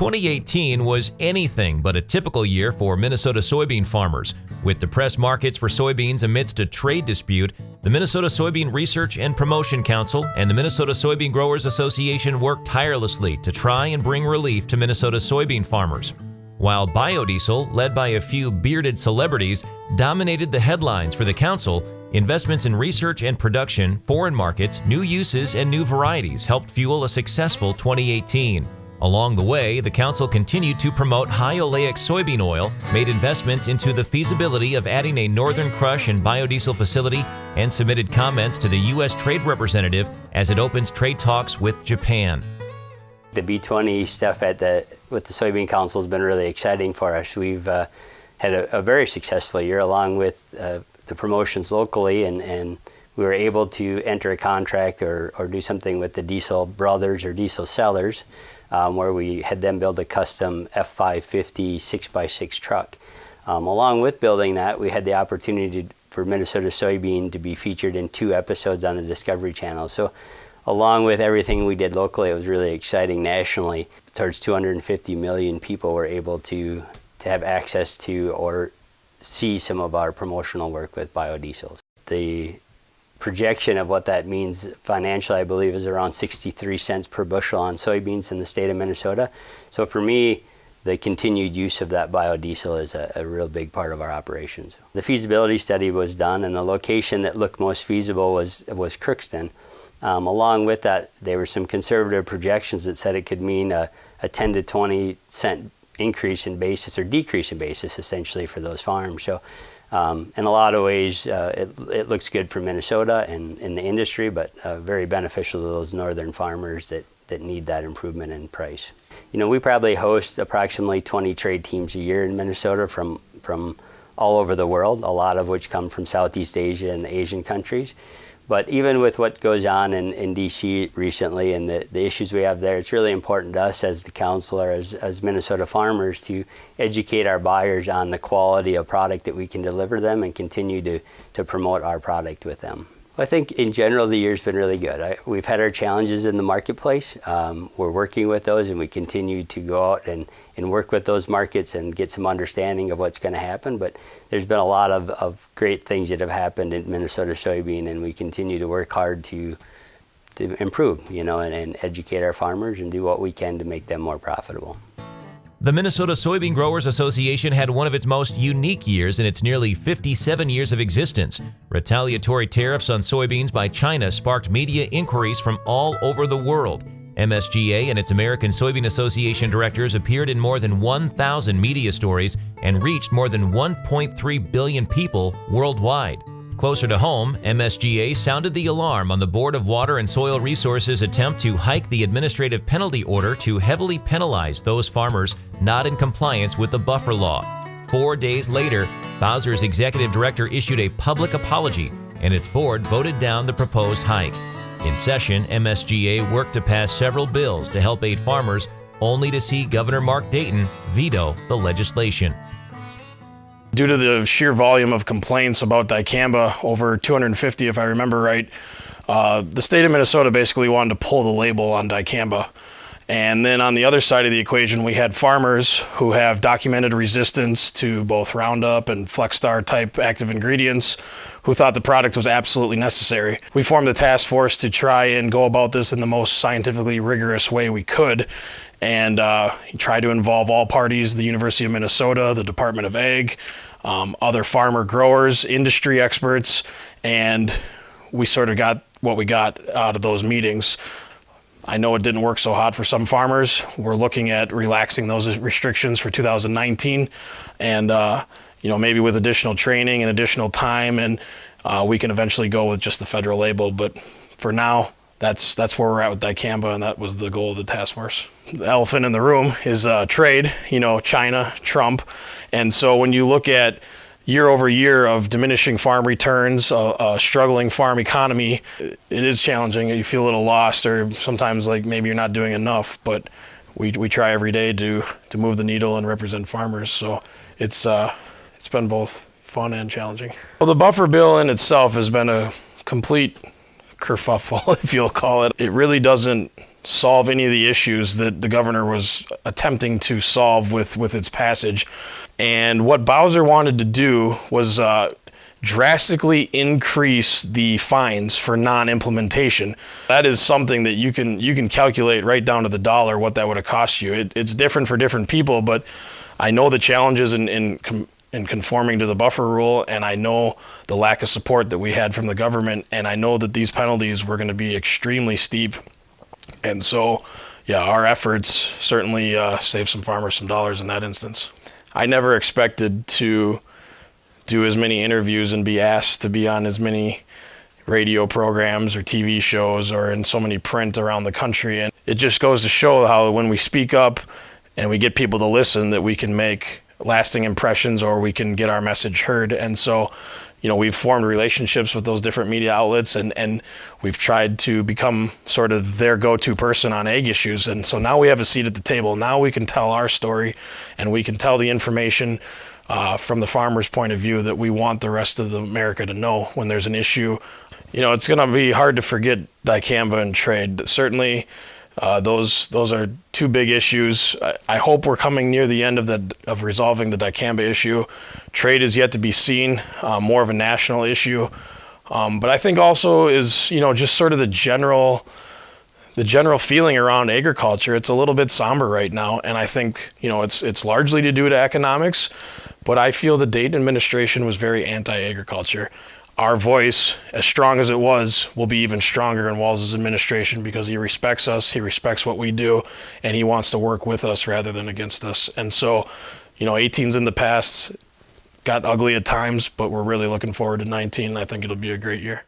2018 was anything but a typical year for Minnesota soybean farmers. With depressed markets for soybeans amidst a trade dispute, the Minnesota Soybean Research and Promotion Council and the Minnesota Soybean Growers Association worked tirelessly to try and bring relief to Minnesota soybean farmers. While biodiesel, led by a few bearded celebrities, dominated the headlines for the council, investments in research and production, foreign markets, new uses, and new varieties helped fuel a successful 2018. Along the way, the council continued to promote high oleic soybean oil, made investments into the feasibility of adding a northern crush and biodiesel facility, and submitted comments to the U.S. Trade Representative as it opens trade talks with Japan. The B20 stuff with the Soybean Council has been really exciting for us. We've had a very successful year along with the promotions locally, and we were able to enter a contract or do something with the diesel brothers or diesel sellers, where we had them build a custom F550 6x6 truck. Along with building that, we had the opportunity for Minnesota Soybean to be featured in 2 episodes on the Discovery Channel. So along with everything we did locally, it was really exciting nationally. Towards 250 million people were able to have access to or see some of our promotional work with biodiesels. The projection of what that means financially, I believe, is around 63 cents per bushel on soybeans in the state of Minnesota. So for me, the continued use of that biodiesel is a real big part of our operations. The feasibility study was done, and the location that looked most feasible was Crookston. Along with that, there were some conservative projections that said it could mean a 10 to 20 cent increase in basis or decrease in basis essentially for those farms. So in a lot of ways, it looks good for Minnesota and in the industry, but very beneficial to those northern farmers that need that improvement in price. You know, we probably host approximately 20 trade teams a year in Minnesota from all over the world, a lot of which come from Southeast Asia and the Asian countries. But even with what goes on in D.C. recently and the issues we have there, it's really important to us as the council or as Minnesota farmers to educate our buyers on the quality of product that we can deliver them and continue to promote our product with them. I think in general the year's been really good. We've had our challenges in the marketplace. We're working with those, and we continue to go out and work with those markets and get some understanding of what's going to happen. But there's been a lot of great things that have happened in Minnesota soybean, and we continue to work hard to improve, you know, and educate our farmers and do what we can to make them more profitable. The Minnesota Soybean Growers Association had one of its most unique years in its nearly 57 years of existence. Retaliatory tariffs on soybeans by China sparked media inquiries from all over the world. MSGA and its American Soybean Association directors appeared in more than 1,000 media stories and reached more than 1.3 billion people worldwide. Closer to home, MSGA sounded the alarm on the Board of Water and Soil Resources' attempt to hike the administrative penalty order to heavily penalize those farmers not in compliance with the buffer law. 4 days later, Bowser's executive director issued a public apology, and its board voted down the proposed hike. In session, MSGA worked to pass several bills to help aid farmers, only to see Governor Mark Dayton veto the legislation. Due to the sheer volume of complaints about dicamba, over 250 if I remember right, the state of Minnesota basically wanted to pull the label on dicamba. And then on the other side of the equation, we had farmers who have documented resistance to both Roundup and Flexstar type active ingredients who thought the product was absolutely necessary. We formed a task force to try and go about this in the most scientifically rigorous way we could, and try to involve all parties, the University of Minnesota, the Department of Ag, other farmer growers, industry experts, and we sort of got what we got out of those meetings. I know it didn't work so hot for some farmers. We're looking at relaxing those restrictions for 2019, and you know, maybe with additional training and additional time, and we can eventually go with just the federal label. But for now, that's where we're at with dicamba, and that was the goal of the task force. The elephant in the room is trade, you know, China, Trump. And so when you look at year over year of diminishing farm returns, a struggling farm economy, it is challenging. You feel a little lost, or sometimes like maybe you're not doing enough, but we try every day to move the needle and represent farmers. So it's been both fun and challenging. Well, the buffer bill in itself has been a complete kerfuffle, if you'll call it. It really doesn't solve any of the issues that the governor was attempting to solve with its passage. And what Bowser wanted to do was drastically increase the fines for non-implementation. That is something that you can calculate right down to the dollar what that would have cost you. It's different for different people, but I know the challenges in conforming to the buffer rule, and I know the lack of support that we had from the government, and I know that these penalties were going to be extremely steep. And so, yeah, our efforts certainly saved some farmers some dollars in that instance. I never expected to do as many interviews and be asked to be on as many radio programs or TV shows or in so many print around the country. And it just goes to show how when we speak up and we get people to listen, that we can make lasting impressions or we can get our message heard. And so, we've formed relationships with those different media outlets, and we've tried to become sort of their go-to person on ag issues. And so now we have a seat at the table. Now we can tell our story, and we can tell the information from the farmer's point of view that we want the rest of America to know when there's an issue. It's going to be hard to forget dicamba and trade. Certainly, those are two big issues. I hope we're coming near the end of resolving the dicamba issue. Trade is yet to be seen, more of a national issue. But I think also is, just sort of the general feeling around agriculture. It's a little bit somber right now, and I think it's largely to do to economics. But I feel the Dayton administration was very anti-agriculture. Our voice, as strong as it was, will be even stronger in Walz's administration because he respects us, he respects what we do, and he wants to work with us rather than against us. And so, 18's in the past, got ugly at times, but we're really looking forward to 19. I think it'll be a great year.